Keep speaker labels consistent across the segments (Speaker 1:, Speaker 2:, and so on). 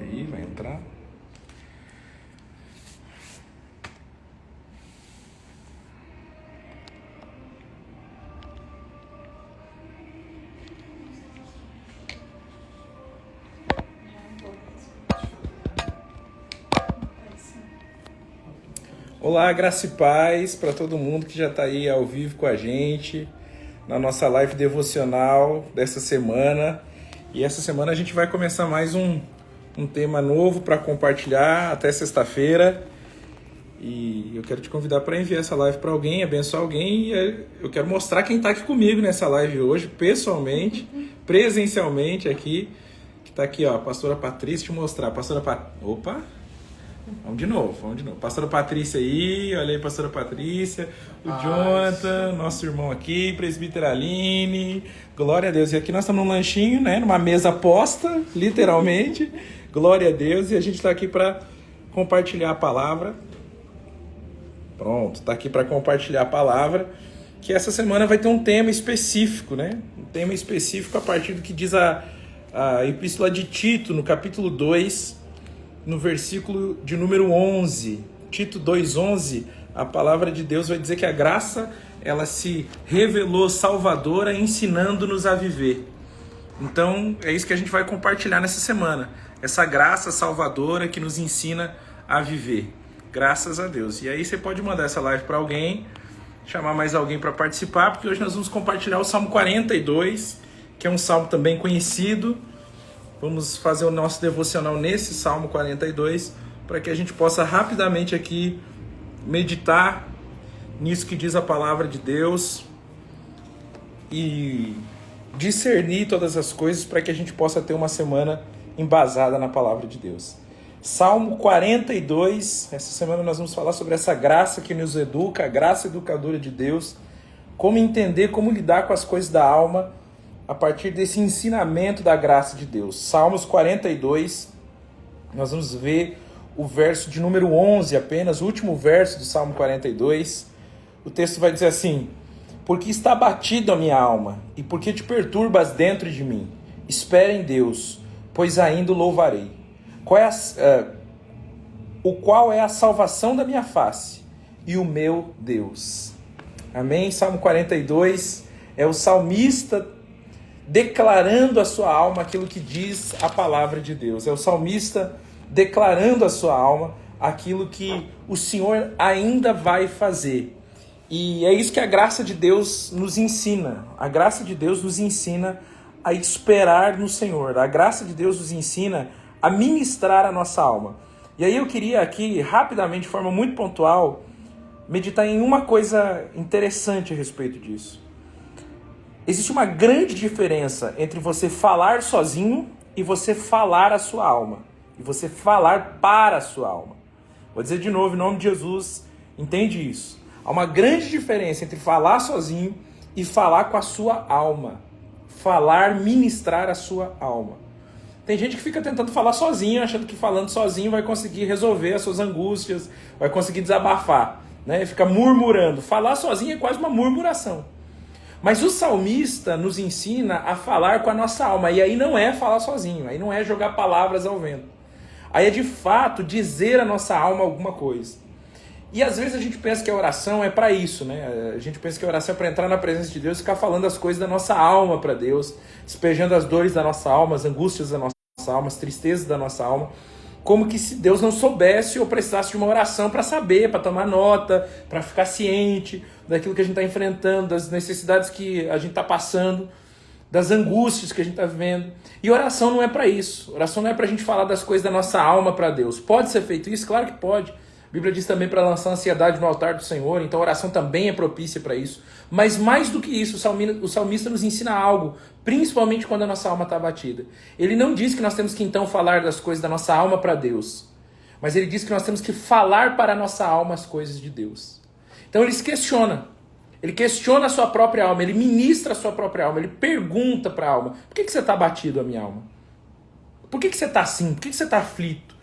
Speaker 1: aí, vai entrar. Olá, graça e paz para todo mundo que já está aí ao vivo com a gente na nossa live devocional dessa semana. E essa semana a gente vai começar mais um tema novo para compartilhar até sexta-feira. E eu quero te convidar para enviar essa live para alguém, abençoar alguém. E eu quero mostrar quem está aqui comigo nessa live hoje, pessoalmente, presencialmente aqui. Que está aqui, ó, a pastora Patrícia, te mostrar. Opa! Vamos de novo. Pastora Patrícia aí, olha aí, pastora Patrícia, o Jonathan, nosso irmão aqui, presbítero Aline, glória a Deus. E aqui nós estamos num lanchinho, né, numa mesa posta, literalmente, glória a Deus. E a gente está aqui para compartilhar a palavra. Pronto, está aqui para compartilhar a palavra, que essa semana vai ter um tema específico, né? Um tema específico a partir do que diz a Epístola de Tito, no capítulo 2, no versículo de número 11, Tito 2:11, a palavra de Deus vai dizer que a graça, ela se revelou salvadora, ensinando-nos a viver. Então, é isso que a gente vai compartilhar nessa semana, essa graça salvadora que nos ensina a viver. Graças a Deus. E aí você pode mandar essa live para alguém, chamar mais alguém para participar, porque hoje nós vamos compartilhar o Salmo 42, que é um salmo também conhecido. Vamos fazer o nosso devocional nesse Salmo 42, para que a gente possa rapidamente aqui meditar nisso que diz a palavra de Deus e discernir todas as coisas para que a gente possa ter uma semana embasada na palavra de Deus. Salmo 42, essa semana nós vamos falar sobre essa graça que nos educa, a graça educadora de Deus, como entender, como lidar com as coisas da alma, a partir desse ensinamento da graça de Deus. Salmos 42, nós vamos ver o verso de número 11 apenas, o último verso do Salmo 42. O texto vai dizer assim: porque está abatido a minha alma, e porque te perturbas dentro de mim. Espera em Deus, pois ainda o louvarei. O qual é a salvação da minha face e o meu Deus. Amém? Salmo 42 é o salmista declarando a sua alma aquilo que diz a palavra de Deus. É o salmista declarando a sua alma aquilo que o Senhor ainda vai fazer. E é isso que a graça de Deus nos ensina. A graça de Deus nos ensina a esperar no Senhor. A graça de Deus nos ensina a ministrar a nossa alma. E aí eu queria aqui, rapidamente, de forma muito pontual, meditar em uma coisa interessante a respeito disso. Existe uma grande diferença entre você falar sozinho e você falar a sua alma. E você falar para a sua alma. Vou dizer de novo, em nome de Jesus, entende isso. Há uma grande diferença entre falar sozinho e falar com a sua alma. Falar, ministrar a sua alma. Tem gente que fica tentando falar sozinho, achando que falando sozinho vai conseguir resolver as suas angústias, vai conseguir desabafar, né? Fica murmurando. Falar sozinho é quase uma murmuração. Mas o salmista nos ensina a falar com a nossa alma. E aí não é falar sozinho, aí não é jogar palavras ao vento. Aí é de fato dizer à nossa alma alguma coisa. E às vezes a gente pensa que a oração é para isso, né? A gente pensa que a oração é para entrar na presença de Deus e ficar falando as coisas da nossa alma para Deus, despejando as dores da nossa alma, as angústias da nossa alma, as tristezas da nossa alma, como que se Deus não soubesse ou precisasse de uma oração para saber, para tomar nota, para ficar ciente daquilo que a gente está enfrentando, das necessidades que a gente está passando, das angústias que a gente está vivendo. E oração não é para isso. Oração não é para a gente falar das coisas da nossa alma para Deus. Pode ser feito isso? Claro que pode. A Bíblia diz também para lançar ansiedade no altar do Senhor, então a oração também é propícia para isso. Mas mais do que isso, o salmista nos ensina algo, principalmente quando a nossa alma está abatida. Ele não diz que nós temos que então falar das coisas da nossa alma para Deus, mas ele diz que nós temos que falar para a nossa alma as coisas de Deus. Então ele se questiona. Ele questiona a sua própria alma, ele ministra a sua própria alma, ele pergunta para a alma: por que você está abatido, a minha alma? Por que você está assim? Por que você está aflito?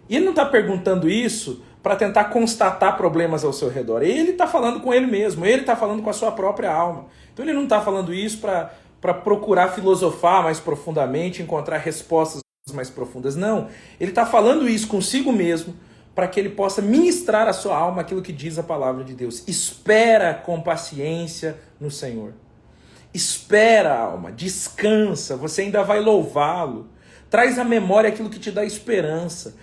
Speaker 1: E ele não está perguntando isso para tentar constatar problemas ao seu redor. Ele está falando com ele mesmo, ele está falando com a sua própria alma. Então ele não está falando isso para procurar filosofar mais profundamente, encontrar respostas mais profundas. Não, ele está falando isso consigo mesmo, para que ele possa ministrar à sua alma aquilo que diz a palavra de Deus. Espera com paciência no Senhor. Espera, alma, descansa, você ainda vai louvá-lo. Traz à memória aquilo que te dá esperança.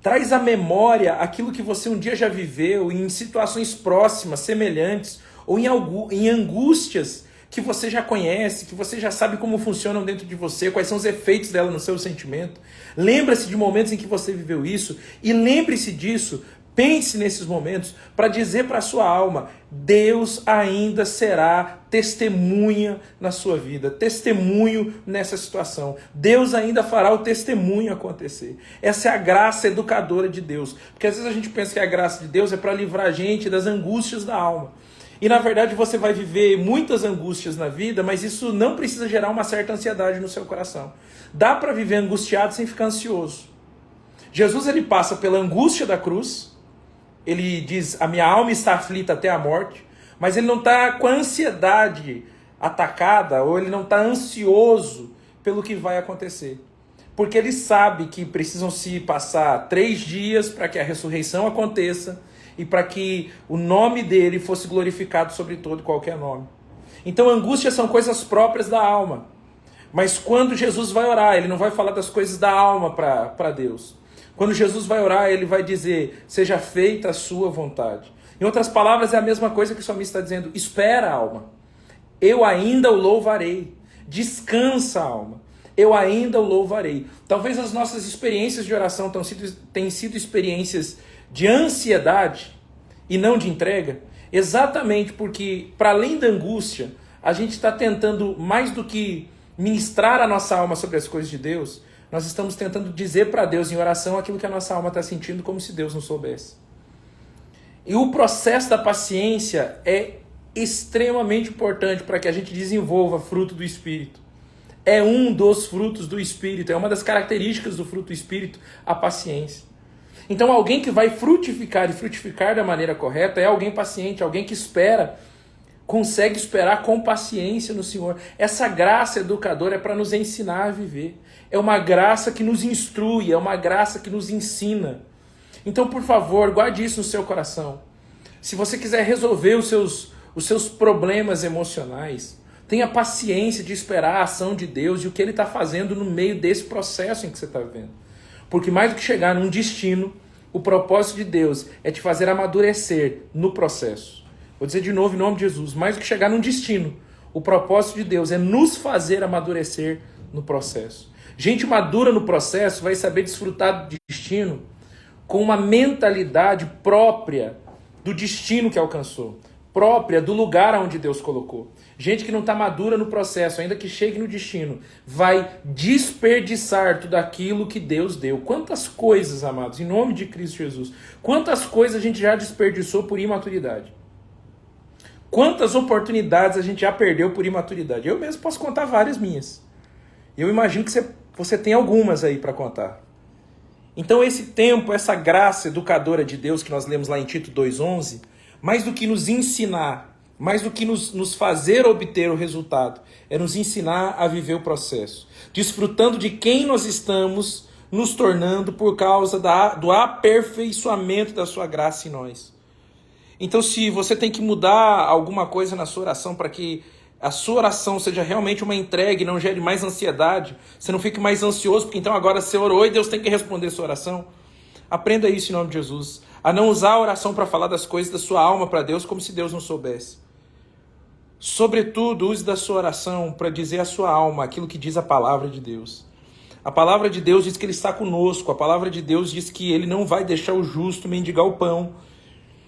Speaker 1: Traz à memória aquilo que você um dia já viveu em situações próximas, semelhantes, ou em angústias que você já conhece, que você já sabe como funcionam dentro de você, quais são os efeitos dela no seu sentimento. Lembra-se de momentos em que você viveu isso e lembre-se disso, pense nesses momentos para dizer para a sua alma, Deus ainda será testemunha na sua vida, testemunho nessa situação. Deus ainda fará o testemunho acontecer. Essa é a graça educadora de Deus, porque às vezes a gente pensa que a graça de Deus é para livrar a gente das angústias da alma. E na verdade você vai viver muitas angústias na vida, mas isso não precisa gerar uma certa ansiedade no seu coração. Dá para viver angustiado sem ficar ansioso. Jesus ele passa pela angústia da cruz, ele diz, a minha alma está aflita até a morte, mas ele não está com a ansiedade atacada, ou ele não está ansioso pelo que vai acontecer. Porque ele sabe que precisam se passar 3 dias para que a ressurreição aconteça, e para que o nome dele fosse glorificado sobre todo e qualquer nome. Então, angústias são coisas próprias da alma. Mas quando Jesus vai orar, ele não vai falar das coisas da alma para Deus. Quando Jesus vai orar, ele vai dizer, seja feita a sua vontade. Em outras palavras, é a mesma coisa que o salmista está dizendo, espera, alma, eu ainda o louvarei. Descansa, alma, eu ainda o louvarei. Talvez as nossas experiências de oração tenham sido experiências de ansiedade e não de entrega, exatamente porque, para além da angústia, a gente está tentando, mais do que ministrar a nossa alma sobre as coisas de Deus, nós estamos tentando dizer para Deus em oração aquilo que a nossa alma está sentindo, como se Deus não soubesse. E o processo da paciência é extremamente importante para que a gente desenvolva fruto do Espírito. É um dos frutos do Espírito, é uma das características do fruto do Espírito, a paciência. Então alguém que vai frutificar e frutificar da maneira correta é alguém paciente, alguém que espera, consegue esperar com paciência no Senhor. Essa graça educadora é para nos ensinar a viver. É uma graça que nos instrui, é uma graça que nos ensina. Então, por favor, guarde isso no seu coração. Se você quiser resolver os seus problemas emocionais, tenha paciência de esperar a ação de Deus e o que Ele está fazendo no meio desse processo em que você está vivendo. Porque mais do que chegar num destino, o propósito de Deus é te fazer amadurecer no processo. Vou dizer de novo em nome de Jesus, mais do que chegar num destino, o propósito de Deus é nos fazer amadurecer no processo. Gente madura no processo vai saber desfrutar do destino com uma mentalidade própria do destino que alcançou, própria do lugar onde Deus colocou. Gente que não está madura no processo, ainda que chegue no destino, vai desperdiçar tudo aquilo que Deus deu. Quantas coisas, amados, em nome de Cristo Jesus, quantas coisas a gente já desperdiçou por imaturidade. Quantas oportunidades a gente já perdeu por imaturidade. Eu mesmo posso contar várias minhas. Eu imagino que você tem algumas aí para contar. Então esse tempo, essa graça educadora de Deus que nós lemos lá em Tito 2,11, mais do que nos ensinar, mais do que nos fazer obter o resultado, é nos ensinar a viver o processo, desfrutando de quem nós estamos nos tornando por causa do aperfeiçoamento da sua graça em nós. Então, se você tem que mudar alguma coisa na sua oração para que a sua oração seja realmente uma entrega e não gere mais ansiedade, você não fique mais ansioso, porque então agora você orou e Deus tem que responder a sua oração, aprenda isso em nome de Jesus, a não usar a oração para falar das coisas da sua alma para Deus como se Deus não soubesse. Sobretudo, use da sua oração para dizer à sua alma aquilo que diz a palavra de Deus. A palavra de Deus diz que Ele está conosco, a palavra de Deus diz que Ele não vai deixar o justo mendigar o pão.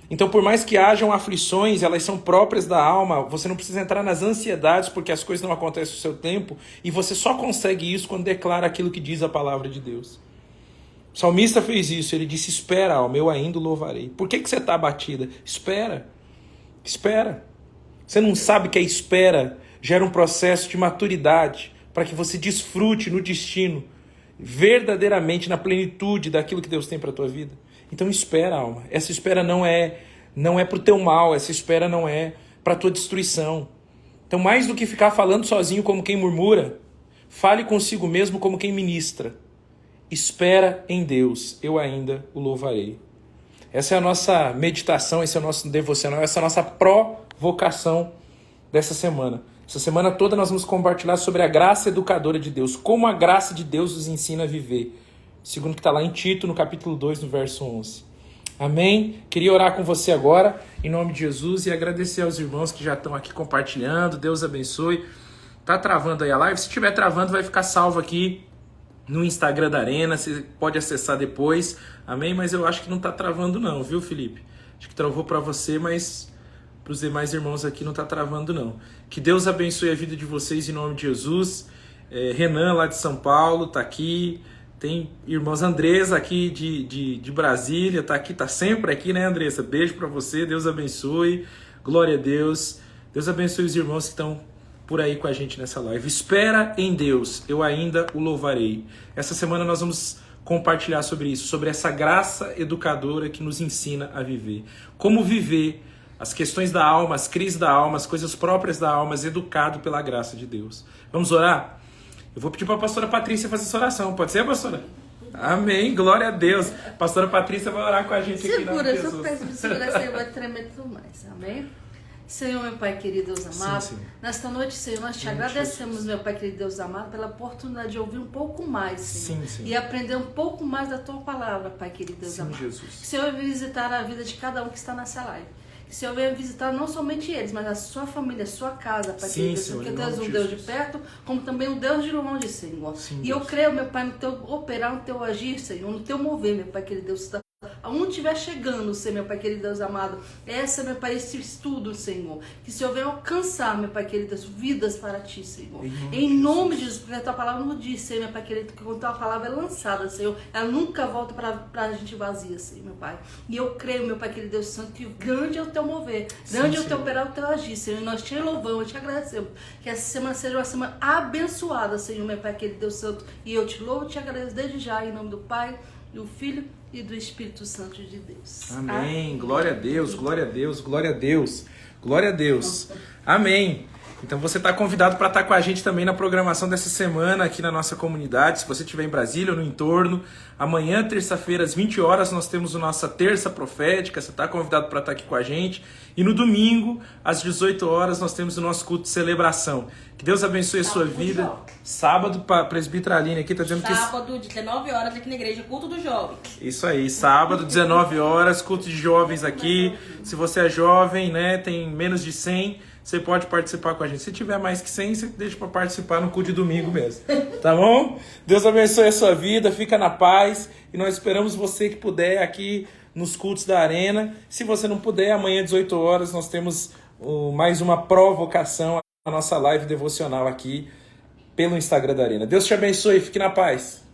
Speaker 1: Então, por mais que hajam aflições, elas são próprias da alma, você não precisa entrar nas ansiedades porque as coisas não acontecem no seu tempo, e você só consegue isso quando declara aquilo que diz a palavra de Deus. O salmista fez isso, ele disse, espera, alma, eu ainda o louvarei. Por que você está abatida? Espera, espera. Você não sabe que a espera gera um processo de maturidade para que você desfrute no destino, verdadeiramente na plenitude daquilo que Deus tem para a tua vida? Então espera, alma. Essa espera não é para o teu mal, essa espera não é para a tua destruição. Então, mais do que ficar falando sozinho como quem murmura, fale consigo mesmo como quem ministra. espera em Deus, eu ainda o louvarei. Essa é a nossa meditação, esse é o nosso devocional, essa é a nossa provocação dessa semana. Essa semana toda nós vamos compartilhar sobre a graça educadora de Deus, como a graça de Deus nos ensina a viver. Segundo que está lá em Tito, no capítulo 2, no verso 11. Amém? Queria orar com você agora, em nome de Jesus, e agradecer aos irmãos que já estão aqui compartilhando. Deus abençoe. Tá travando aí a live? Se estiver travando, vai ficar salvo aqui no Instagram da Arena. Você pode acessar depois. Amém? Mas eu acho que não tá travando não, viu, Felipe? Acho que travou para você, mas para os demais irmãos aqui não tá travando não. Que Deus abençoe a vida de vocês em nome de Jesus. Renan, lá de São Paulo, tá aqui. Tem irmãos Andressa aqui de Brasília, tá aqui, tá sempre aqui, né, Andressa? Beijo para você, Deus abençoe, glória a Deus. Deus abençoe os irmãos que estão por aí com a gente nessa live. Espera em Deus, eu ainda o louvarei. Essa semana nós vamos compartilhar sobre isso, sobre essa graça educadora que nos ensina a viver. Como viver as questões da alma, as crises da alma, as coisas próprias da alma, educado pela graça de Deus. Vamos orar? Eu vou pedir para a pastora Patrícia fazer essa oração. Pode ser, pastora? Amém. Glória a Deus. A pastora Patrícia vai orar com a gente aqui.
Speaker 2: Segura, se eu peço segurança, aí vai tremer tudo mais. Amém? Senhor, meu Pai querido, Deus amado, sim, nesta noite, Senhor, nós te agradecemos, meu Pai querido, Deus amado, pela oportunidade de ouvir um pouco mais, Senhor, sim, e aprender um pouco mais da Tua palavra, Pai querido, Deus amado. Jesus. Que o Senhor venha visitar a vida de cada um que está nessa live. Que o Senhor venha visitar não somente eles, mas a sua família, a sua casa, Pai querido, Deus, porque Tu és um Deus de perto, como também um Deus de longe, Senhor. Sim, e eu creio, meu Pai, no Teu operar, no Teu agir, Senhor, no Teu mover, meu Pai querido, Deus, aonde estiver chegando, Senhor, meu Pai querido, Deus amado, essa, meu Pai, esse estudo, Senhor, que o Senhor venha alcançar, meu Pai querido, as vidas para Ti, Senhor, em nome de Jesus, porque a Tua palavra não diz, Senhor, meu Pai querido, que quando a Tua palavra é lançada, Senhor, ela nunca volta para a gente vazia, Senhor, meu Pai, e eu creio, meu Pai querido, Deus Santo, que grande é o Teu mover, grande é o Teu operar, o Teu agir, Senhor, e nós Te louvamos, Te agradecemos, que essa semana seja uma semana abençoada, Senhor, meu Pai querido, Deus Santo, e eu Te louvo, Te agradeço desde já, em nome do Pai, do Filho e do Espírito Santo de Deus.
Speaker 1: Amém. Glória a Deus, glória a Deus, glória a Deus, glória a Deus. Amém. Então você está convidado para estar com a gente também na programação dessa semana aqui na nossa comunidade. Se você estiver em Brasília ou no entorno, amanhã, terça-feira, às 20 horas, nós temos a nossa terça profética. Você está convidado para estar aqui com a gente. E no domingo, às 18 horas, nós temos o nosso culto de celebração. Que Deus abençoe a sua vida. Sábado, para a presbítera Aline aqui está dizendo que...
Speaker 3: Sábado, 19 horas aqui na igreja, culto dos jovens.
Speaker 1: Isso aí, sábado, 19 horas, culto de jovens aqui. Se você é jovem, né, tem menos de 100, você pode participar com a gente. Se tiver mais que 100, você deixa para participar no culto de domingo mesmo. Tá bom? Deus abençoe a sua vida, fica na paz. E nós esperamos você que puder aqui nos cultos da Arena. Se você não puder, amanhã, 18 horas, nós temos mais uma provocação, a nossa live devocional aqui pelo Instagram da Arena. Deus te abençoe, fique na paz.